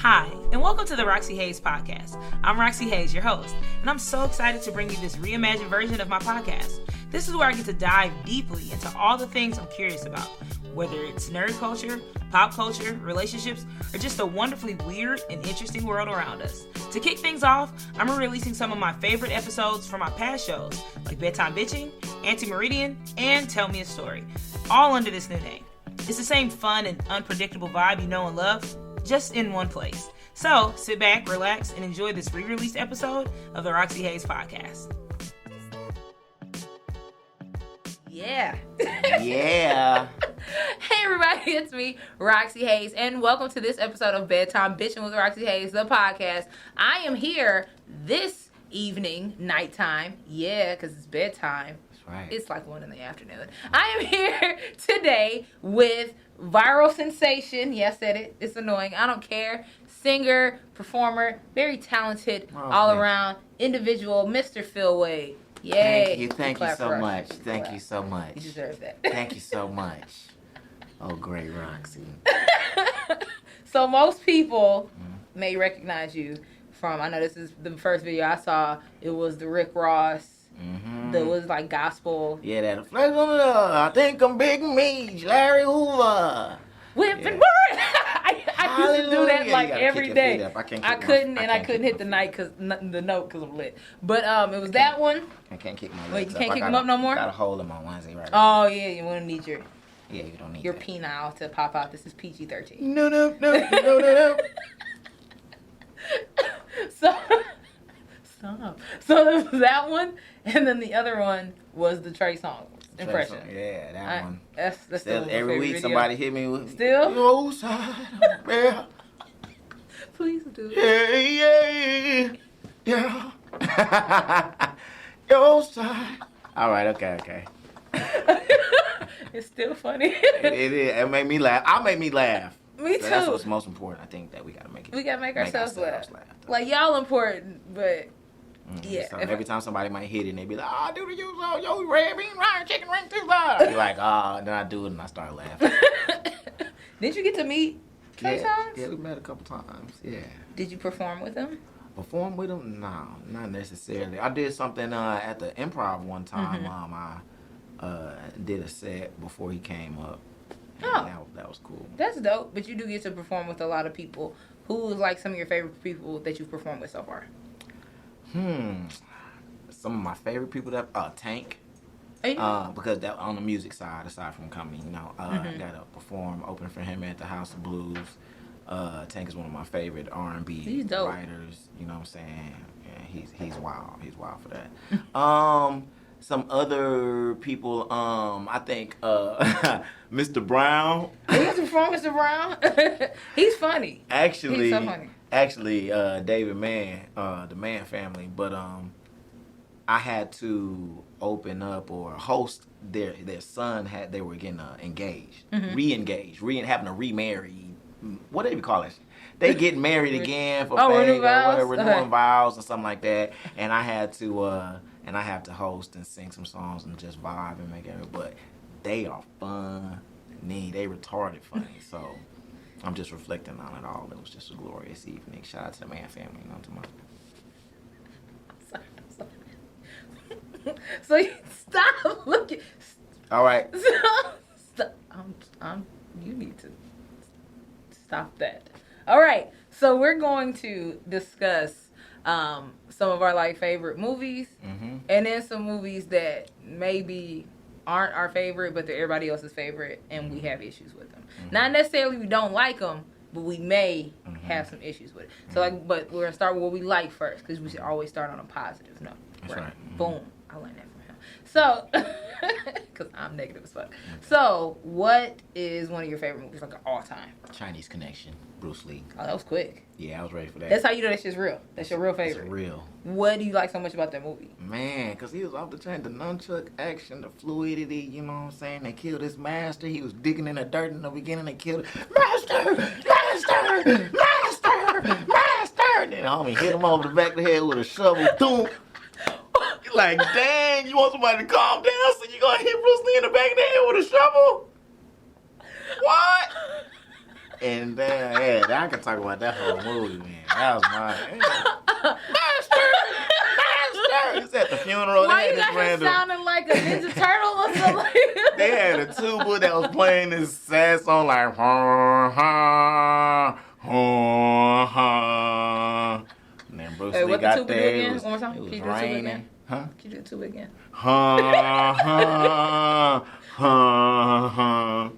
Hi, and welcome to the Roxy Hayes podcast. I'm Roxy Hayes, your host, and I'm so excited to bring you this reimagined version of my podcast. This is where I get to dive deeply into all the things I'm curious about, whether it's nerd culture, pop culture, relationships, or just the wonderfully weird and interesting world around us. To kick things off, I'm releasing some of my favorite episodes from my past shows, like Bedtime Bitchin, Anti-Meridian, and Tell Me a Story, all under this new name. It's the same fun and unpredictable vibe you know and love, just in one place. So sit back, relax, and enjoy this re-released episode of the Roxy Hayes podcast. Yeah. Yeah. Hey everybody, it's me, Roxy Hayes, and welcome to this episode of Bedtime Bitchin with Roxy Hayes, the podcast. I am here this evening, nighttime, because it's bedtime. That's right. It's like 1 p.m. I am here today with viral sensation. Yeah, I said it. It's annoying. I don't care. Singer, performer, very talented, all around individual, Mr. Phill Wade. Yay. Thank you so much. Thank you so much. You deserve that. Thank you so much. Oh, great Roxy. So most people may recognize you from, I know this is the first video I saw, it was the Rick Ross, that was like gospel. Yeah, that flex on the I think I'm Big Meech, Larry Hoover. Whipping word. I used to do that like every day. I couldn't hit the note because I'm lit. But it was that one. I can't kick my legs. Wait, you can't kick them up no more? Got a hole in my onesie right now. Oh yeah, you wouldn't need your. Yeah, you don't need your that. penile to pop out. This is PG-13. No. So stop. So there was that one, and then the other one was the Trey Songz impression. Yeah, that one. That's still every week video. somebody hit me with still. Yo side, yeah. Please do. Yeah. Yo side. All right. Okay. It's still funny. It is. It made me laugh. I made me laugh. Me too. That's what's most important. I think that we gotta make it. We gotta make ourselves laugh. Like y'all important, but yeah. So every time somebody might hit it, and they be like, "Oh, do the use yo red bean rice chicken ring too loud." Be like, "Oh," then I do it and I start laughing. Did you get to meet Trey Songz? Yeah, we met a couple times. Yeah. Did you perform with him? Perform with him? No, not necessarily. I did something at the Improv one time. I did a set before he came up. Oh, that was cool. That's dope. But you do get to perform with a lot of people. Who is like some of your favorite people that you've performed with so far? Some of my favorite people that Tank. Because that on the music side, aside from comedy, I got to perform, open for him at the House of Blues. Tank is one of my favorite R&B writers. You know what I'm saying? Yeah, he's wild. He's wild for that. Some other people, I think Mr. Brown. You used to perform Mr. Brown? He's funny. Actually, he's so funny. Actually, David Mann, the Mann family, but I had to open up or host their son they were getting engaged, re-engaged, having to remarry. What do you call it? They get married again for renewing vows and something like that. And I had to host and sing some songs and just vibe and make it. But they are funny. They retarded funny. So I'm just reflecting on it all. It was just a glorious evening. Shout out to the Mann family. So you stop looking. All right. Stop. You need to stop that. All right. So we're going to discuss some of our favorite movies, and then some movies that maybe aren't our favorite, but they're everybody else's favorite, and we have issues with them. Not necessarily we don't like them, but we may have some issues with it. So but we're gonna start with what we like first, because we should always start on a positive note. That's right. Boom. I learned that from him. So, because I'm negative as fuck. So, what is one of your favorite movies, like an all-time? Chinese Connection, Bruce Lee. Oh, that was quick. Yeah, I was ready for that. That's how you know that shit's real. That's your real favorite. It's real. What do you like so much about that movie? Man, because he was off the chain. The nunchuck action, the fluidity, you know what I'm saying? They killed his master. He was digging in the dirt in the beginning. They killed him. Master! And then homie hit him over the back of the head with a shovel. Doom. Like, dang, you want somebody to calm down, so you gonna hit Bruce Lee in the back of the head with a shovel? What? And then, I can talk about that whole movie, man. That was my Master. It's at the funeral. Why they you had got him sounding like a Ninja Turtle or something? They had a tuba that was playing this sad song like ha ha ha ha. And then Bruce Lee got there. Again? One more time. It was Can you do the tuba raining. again? Huh? Can you do the tuba again? Ha ha ha ha.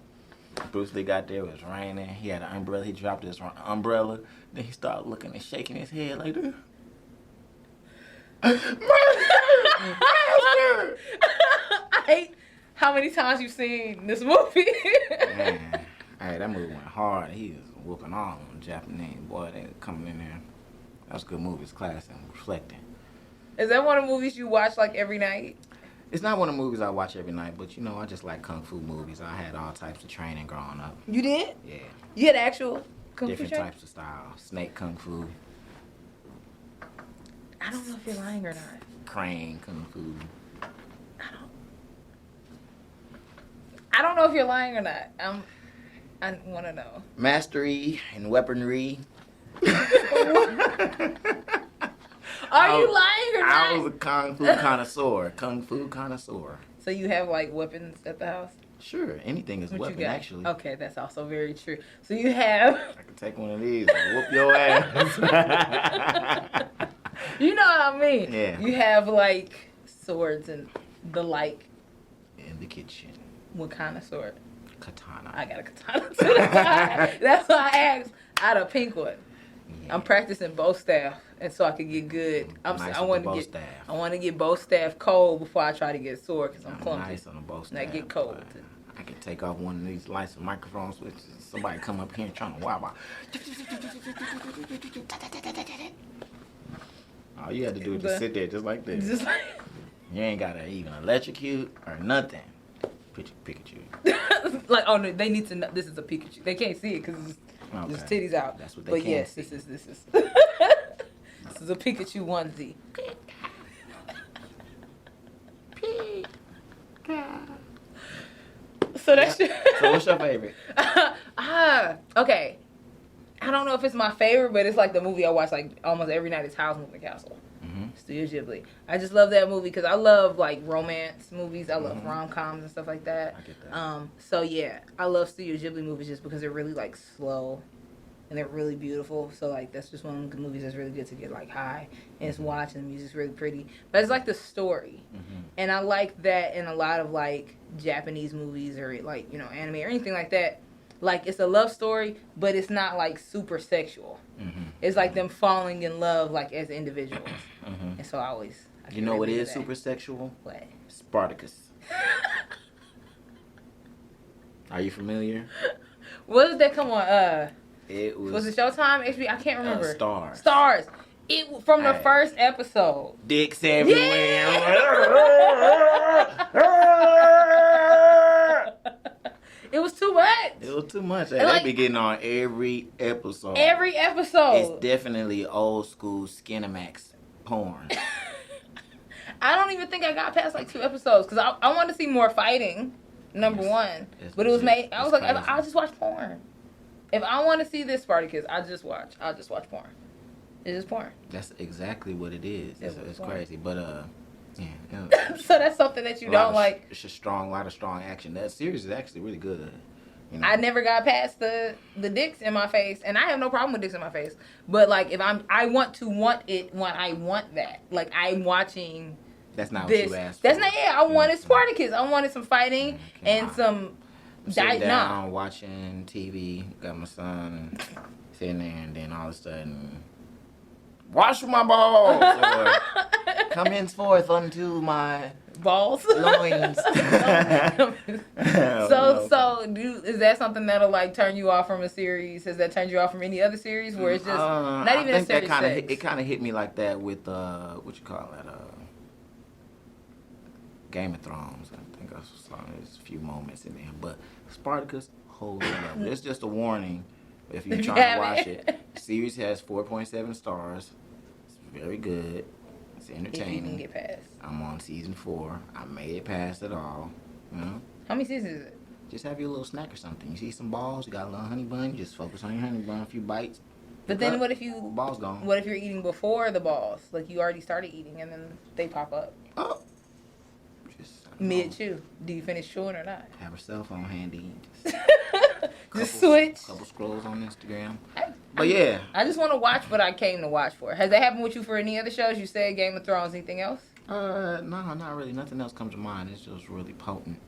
Bruce Lee got there. It was raining. He had an umbrella. He dropped his umbrella. Then he started looking and shaking his head like this. Master! I hate how many times you've seen this movie. Man, hey, that movie went hard. He was whooping all on Japanese. Boy, they coming in there. That was a good movie. It's class and reflecting. Is that one of the movies you watch like every night? It's not one of the movies I watch every night, but you know, I just like kung fu movies. I had all types of training growing up. You did? Yeah. You had actual kung Different fu training? types of style. Snake kung fu. I don't know if you're lying or not. Crane kung fu. I don't know if you're lying or not. I want to know. Mastery and weaponry. Are you lying or not? I was a kung fu connoisseur. Kung fu connoisseur. So you have like weapons at the house? Sure, anything is a What weapon, you got? actually. Okay, that's also very true. So you have... I can take one of these and whoop your ass. You know what I mean? Yeah. You have like swords and the like. In the kitchen. What kind of sword? Katana. I got a katana too. That's why I asked. I had a pink one. Yeah. I'm practicing bow staff, and so I could get good. Nice I with want the bow to get. staff. I want to get bow staff cold before I try to get sword because I'm clumsy. Nice on the bow staff. And I get cold. Boy. I can take off one of these lights and microphones with somebody come up here and trying to wow. All you had to do is just sit there just like this. Just like, You ain't got to even electrocute or nothing. Pikachu. like, oh no, they need to know this is a Pikachu. They can't see it because there's titties out. That's what they But can't yes, see. this is this is a Pikachu onesie. So that's So what's your favorite? Okay. I don't know if it's my favorite, but it's like the movie I watch like almost every night. It's Howl's Moving Castle. Studio Ghibli. I just love that movie because I love like romance movies. I love rom-coms and stuff like that. I get that. So yeah, I love Studio Ghibli movies just because they're really like slow and they're really beautiful. So like that's just one of the movies that's really good to get like high and just watch, and the music's really pretty. But it's like the story, and I like that in a lot of like Japanese movies or like anime or anything like that. Like it's a love story, but it's not like super sexual. It's like them falling in love like as individuals. And so I You know what is super sexual? What? Spartacus. Are you familiar? What did that come on? It Was it Showtime? HBO? I can't remember. Stars. Stars. It from the Hey. first episode. Dicks everywhere. It was too much. It was too much. And They like- be getting on every episode. Every episode. It's definitely old school Skinamax porn. I don't even think I got past like 2 episodes because I wanted to see more fighting. Number one, but it was made. I was like, crazy. I'll just watch porn. If I want to see this Spartacus, I'll just watch porn. It's just porn. That's exactly what it is. It's porn. crazy, but yeah. So that's something that you don't like. It's a lot of strong action. That series is actually really good. I never got past the dicks in my face, and I have no problem with dicks in my face. But like, if I want it when I want that. Like I'm watching. That's not This. what you asked That's for. not it. I wanted Spartacus. I wanted some fighting and some. Sitting down watching TV. Got my son sitting there, and then all of a sudden, wash my balls. Or, come henceforth unto my balls. loins. Is that something that'll like turn you off from a series? Has that turned you off from any other series where it's just not even necessarily sex? It kind of hit me like that with what you call that Game of Thrones. I think I saw there's a few moments in there, but Spartacus, whole level. It's just a warning if you're trying to watch it. The series has 4.7 stars. It's very good. It's entertaining. If you can get past. I'm on season 4. I made it past it all. How many seasons is it? Just have your little snack or something. You see some balls, you got a little honey bun, you just focus on your honey bun, a few bites. But then what if balls gone? What if you're eating before the balls? Like you already started eating and then they pop up. Oh. Mid-chew. Do you finish chewing or not? Have a cell phone handy. Just switch. Couple scrolls on Instagram. But yeah. I just want to watch what I came to watch for. Has that happened with you for any other shows? You said Game of Thrones. Anything else? No, not really. Nothing else comes to mind. It's just really potent.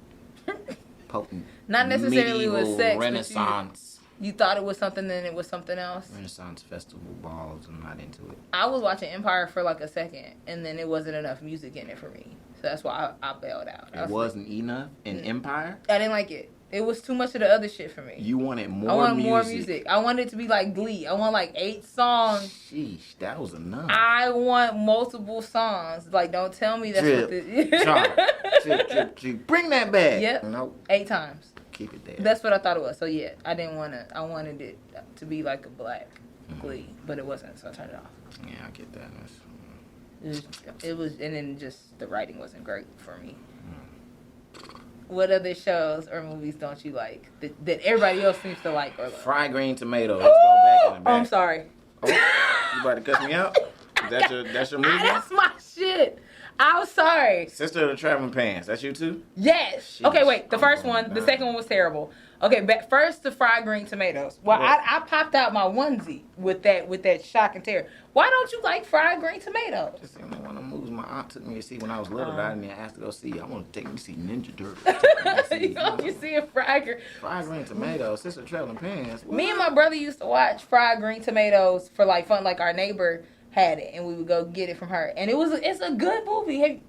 Not necessarily with sex. Renaissance. You thought it was something, then it was something else? Renaissance festival balls. I'm not into it. I was watching Empire for like a second, and then it wasn't enough music in it for me. So that's why I bailed out. It wasn't enough in Empire? I didn't like it. It was too much of the other shit for me. You wanted more music? I wanted more music. I wanted it to be like Glee. I want like 8 songs. Sheesh, that was enough. I want multiple songs. Like, don't tell me that's what this... Drip. Bring that back. Yep. Nope. 8 times. Keep it there. That's what I thought it was. So, yeah, I didn't want to... I wanted it to be like a black Glee. But it wasn't, so I turned it off. Yeah, I get that. It was... And then just the writing wasn't great for me. What other shows or movies don't you like that everybody else seems to like or love? Fried green tomatoes. Let's go back in the back. Oh, I'm sorry. Oh, you about to cuss me out? That's your movie? That's my shit. I'm sorry. Sister of the Traveling Pants. That's you too? Yes. Jeez. Okay, wait. The first one. The second one was terrible. Okay, first the fried green tomatoes. Well, I popped out my onesie with that shock and terror. Why don't you like fried green tomatoes? Just one of the movies my aunt took me to see when I was little. I didn't even ask to go see. I want to take me to see Ninja Turtles. You see a fried green tomatoes. Sister of the Traveling Pants. What? Me and my brother used to watch fried green tomatoes for like fun. Like our neighbor had it, and we would go get it from her. And it's a good movie.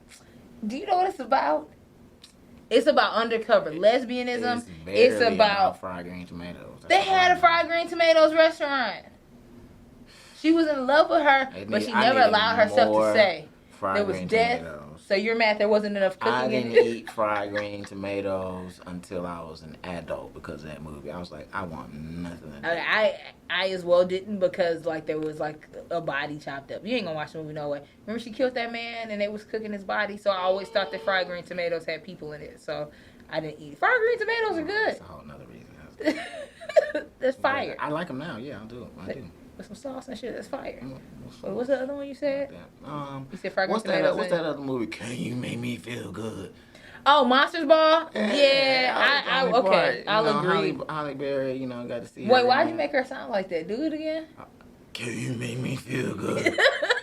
Do you know what it's about? It's about undercover lesbianism. It's about fried green tomatoes. They had a fried green tomatoes restaurant. She was in love with her, but she never allowed herself to say there was death. Tomatoes. So you're mad there wasn't enough cooking. I didn't eat fried green tomatoes until I was an adult because of that movie. I was like, I want nothing. I as well didn't because like there was like a body chopped up. You ain't gonna watch the movie no way. Remember she killed that man and they was cooking his body. So I always thought that fried green tomatoes had people in it. So I didn't eat. Fried green tomatoes are good. That's a whole nother reason. That's fire. I like them now. Yeah, I do. With some sauce and shit, that's fire. What's the other one you said? You said fried green tomatoes. What's that other movie? Can You Make Me Feel Good? Oh, Monsters Ball? Yeah, okay. I'll agree. Holly Berry, got to see her. Wait, why'd you make her sound like that? Do it again. Can you make me feel good?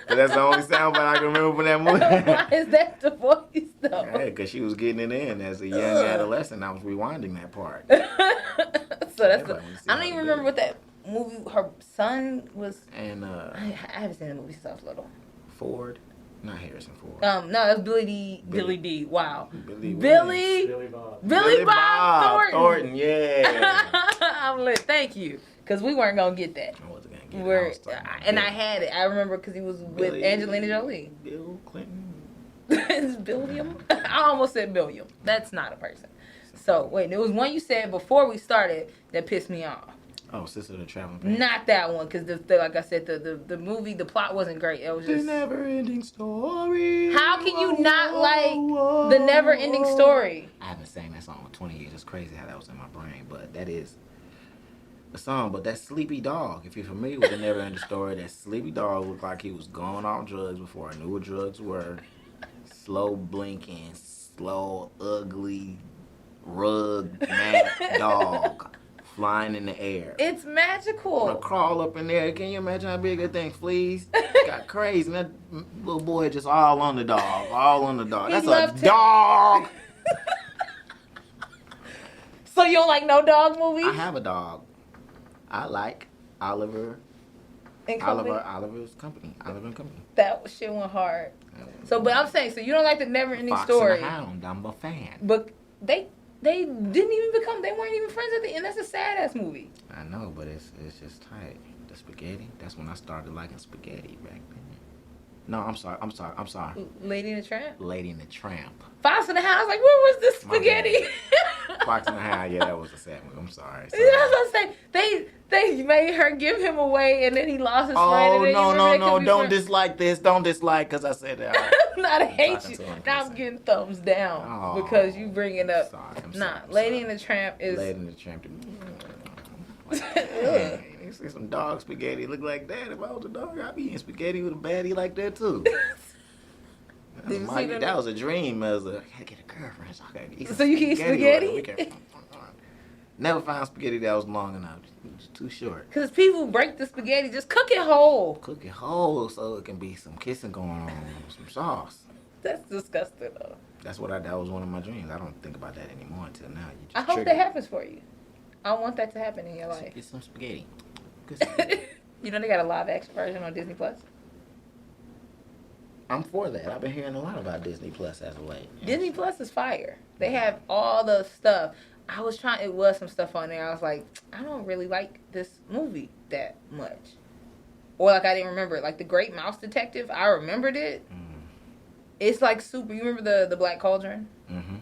But that's the only sound I can remember from that movie. Why is that the voice, though? Yeah, because she was getting it in as a young adolescent. I was rewinding that part. So that's I don't even remember what that movie her son was. And I haven't seen the movie since I was little. Ford, not Harrison Ford. No, that's Billy D. Billy D. Wow. Billy Bob Thornton. Yeah. I'm lit. Thank you, because we weren't gonna get that. I wasn't gonna get it. I had it. I remember because he was with Angelina Jolie. Bill Clinton. Is Billiam? I almost said Billiam. That's not a person. So wait, there was one you said before we started that pissed me off. Oh, Sister of the Traveling Pants. Not that one, because like I said, the movie, the plot wasn't great. It was just the Neverending Story. How can you not like the Neverending Story? I haven't sang that song in 20 years. It's crazy how that was in my brain, but that is the song. But that sleepy dog, if you're familiar with the Neverending Story, that sleepy dog looked like he was going off drugs before I knew what drugs were. Slow blinking, slow, ugly, rug mat dog. Flying in the air. It's magical. I want to crawl up in there. Can you imagine how big that thing flees? Got crazy. And that little boy just all on the dog. All on the dog. That's a dog. So you don't like no dog movies? I have a dog. I like Oliver. And Company? Oliver's Company. Oliver and Company. That shit went hard. So, but I'm saying, so you don't like the Neverending Fox Story. And the Hound. I'm a fan. But they didn't even they weren't even friends at the end. That's a sad ass movie. I know, but it's just tight. The spaghetti, that's when I started liking spaghetti back then. No, I'm sorry. Lady and the Tramp? Lady and the Tramp. Fox and the Hound. I was like, where was the spaghetti? Fox Fox and the Hound. Yeah, that was a sad movie. I'm sorry. That's what I'm saying. They made her give him away, and then he lost his friend. Oh, And then no. Don't dislike this. Don't dislike, because I said that. I'm not a hate you. Now I'm getting thumbs down because you bring it up. Lady and the Tramp is... Lady and the Tramp. Man, you see some dog spaghetti look like that. If I was a dog, I'd be eating spaghetti with a baddie like that, too. That was a dream. I gotta get a girlfriend, so I gotta eat so you can eat spaghetti? Never found spaghetti that was long enough. It's too short. Because people break the spaghetti. Just cook it whole. Cook it whole so it can be some kissing going on with some sauce. That's disgusting, though. That was one of my dreams. I don't think about that anymore until now. I hope that happens for you. I want that to happen in your life. Get some spaghetti. You know they got a live action version on Disney Plus? I'm for that. I've been hearing a lot about Disney Plus as of late. Disney Plus is fire. They have all the stuff. It was some stuff on there. I was like, I don't really like this movie that much. Or like I didn't remember it. Like The Great Mouse Detective, I remembered it. It's like super. You remember the Black Cauldron? Mm-hmm.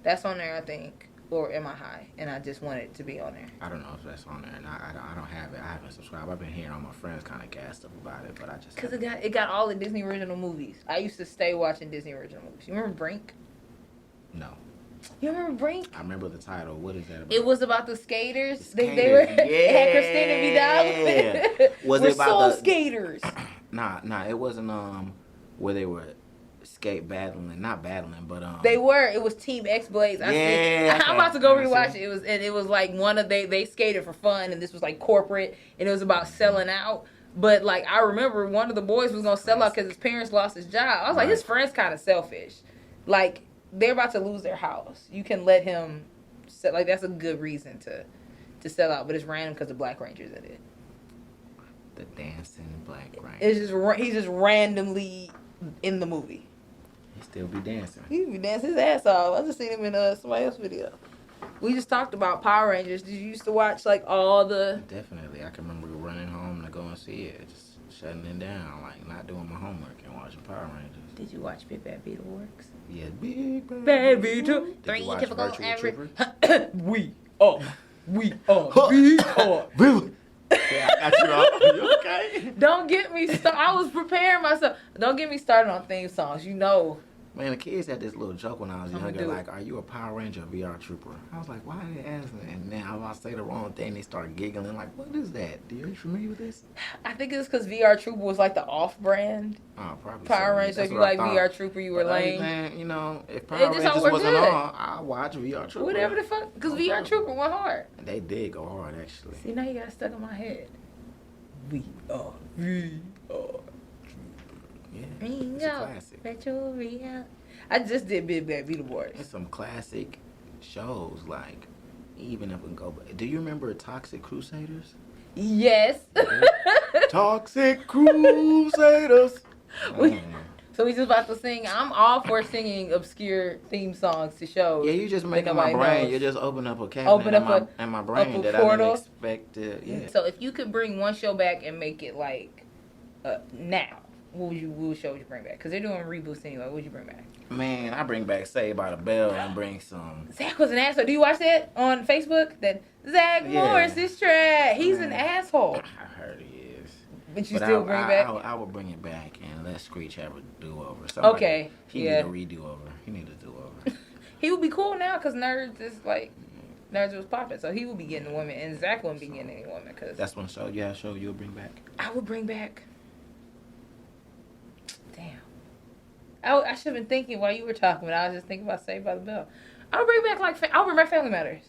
That's on there, I think. Or Am I High? And I just want it to be on there. I don't know if that's on there. And I don't have it. I haven't subscribed. I've been hearing all my friends kind of gassed up about it, but I just... Because it got all the Disney original movies. I used to stay watching Disney original movies. You remember Brink? No. You remember Brink? I remember the title. What is that about? It was about the skaters. They were. Yeah. It had Christina Vidal. Was we're it about soul the skaters? Nah. It wasn't where they were not battling, but they were. It was Team X Blades. I'm about to go rewatch it. It was like one of they skated for fun, and this was like corporate, and it was about selling out. But like I remember, one of the boys was gonna sell out because his parents lost his job. I was like, his friend's kind of selfish. Like they're about to lose their house. You can let him. Like that's a good reason to sell out, but it's random because the Black Ranger's in it. The dancing Black Ranger. He's just randomly in the movie. He still be dancing. He be dancing his ass off. I just seen him in somebody else's video. We just talked about Power Rangers. Did you used to watch like all the... Definitely. I can remember running home to go and see it. Just shutting it down. Like not doing my homework and watching Power Rangers. Did you watch Big Bad Beetleborgs? Yeah, Big Bad Beetle. Three typical average. We are. Yeah, I got you off. You okay? Don't get me started. I was preparing myself. Don't get me started on theme songs. You know. Man, the kids had this little joke when I was younger, like, are you a Power Ranger or VR Trooper? I was like, why are they asking? And then I was about to say the wrong thing. They start giggling, like, what is that? Are you familiar with this? I think it's because VR Trooper was like the off-brand probably Power Ranger. So if you like VR Trooper, you were lame. Man, you know, if Power Rangers wasn't on, I'd watch VR Trooper. Whatever the fuck, because VR Trooper went hard. And they did go hard, actually. See, now you got stuck in my head. VR. Yeah, it's a classic. I just did Big Bad Beetleborgs. It's some classic shows, like, even up and go. Do you remember Toxic Crusaders? Yes. Toxic Crusaders. So we just about to sing. I'm all for singing obscure theme songs to shows. Yeah, you just making my brain. You just open up a cabinet in my brain that I didn't expect to. Yeah. So if you could bring one show back and make it like now, what show would you bring back? Because they're doing reboots anyway. What would you bring back? Man, I bring back Saved by the Bell and bring some. Zach was an asshole. Do you watch that on Facebook? That Zach Morris is trash. He's an asshole. I heard he is. But you still bring back? I would bring it back and let Screech have a do-over. Okay. He need a redo-over. He need a do-over. He would be cool now because Nerds is like... Nerds was popping, so he would be getting a woman, and Zach wouldn't be getting any woman. Cause that's one show you'll bring back? I would bring back... Damn. I should have been thinking while you were talking, but I was just thinking about Saved by the Bell. I'll bring back I'll bring back Family Matters.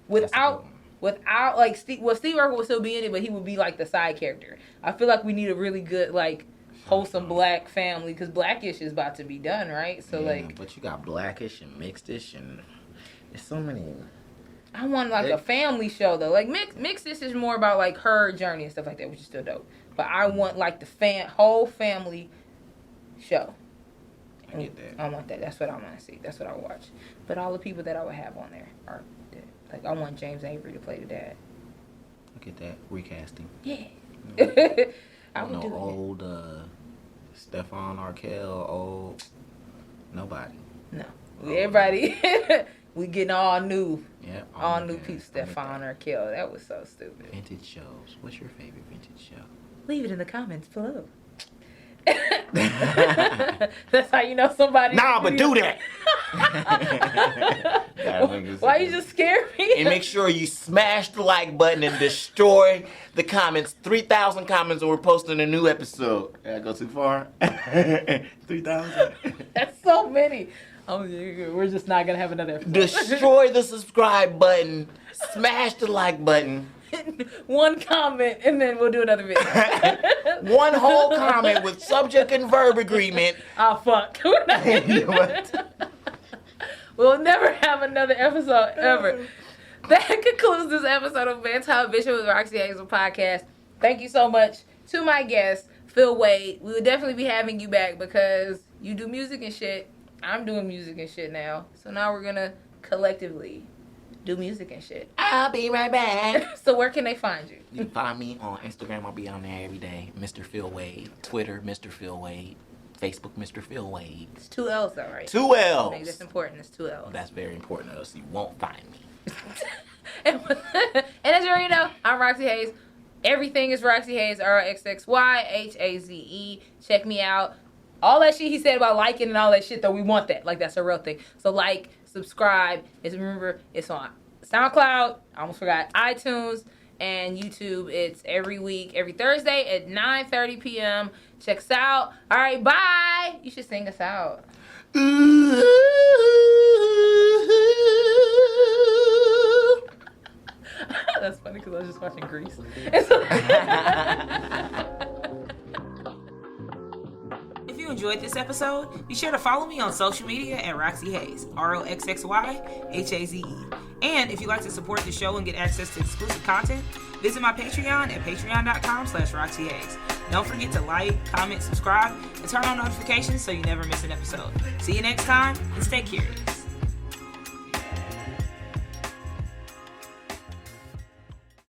Without like Steve Urkel would still be in it, but he would be like the side character. I feel like we need a really good like wholesome Black family because Blackish is about to be done, right? So but you got Blackish and Mixedish and there's so many. I want like a family show though. Like Mixedish is more about like her journey and stuff like that, which is still dope. But I want like the whole family show. I get that. I want that. That's what I want to see. That's what I watch. But all the people that I would have on there are dead. Like I want James Avery to play the dad. I get that. Recasting. Yeah. I would do old Stephon Arkell, old nobody. No. Everybody we getting all new. Yeah, Yeah. All new peeps that found her killed. That was so stupid. Vintage shows. What's your favorite vintage show? Leave it in the comments below. That's how you know somebody. Nah, but do that. Why you just scare me? And make sure you smash the like button and destroy the comments. 3,000 comments or we're posting a new episode. Did I go too far? 3,000. That's so many. Oh, we're just not gonna have another episode. Destroy the subscribe button. Smash the like button. One comment and then we'll do another video. One whole comment with subject and verb agreement. Oh fuck. We're not We'll never have another episode ever. That concludes this episode of Bedtime Bitchin with Roxy Hazel podcast. Thank you so much to my guest, Phill Wade. We will definitely be having you back because you do music and shit. I'm doing music and shit now. So now we're gonna collectively do music and shit. I'll be right back. So where can they find you? You can find me on Instagram. I'll be on there every day. Mr. Phill Wade. Twitter, Mr. Phill Wade. Facebook, Mr. Phill Wade. It's 2 L's though, right? 2 L's. I think that's important. It's 2 L's. That's very important, or else you won't find me. And as you already know, I'm Roxy Hayes. Everything is Roxy Hayes, RXXYHAZE. Check me out. All that shit he said about liking and all that shit, though, we want that. Like, that's a real thing. So, like, subscribe. Remember, it's on SoundCloud. I almost forgot. iTunes and YouTube. It's every week, every Thursday at 9:30 p.m. Check us out. All right, bye. You should sing us out. That's funny because I was just watching Grease. If you enjoyed this episode, be sure to follow me on social media at Roxy Hayes, ROXXYHAZE. And if you'd like to support the show and get access to exclusive content, visit my Patreon at patreon.com/RoxyHayes. Don't forget to like, comment, subscribe, and turn on notifications so you never miss an episode. See you next time, and stay curious.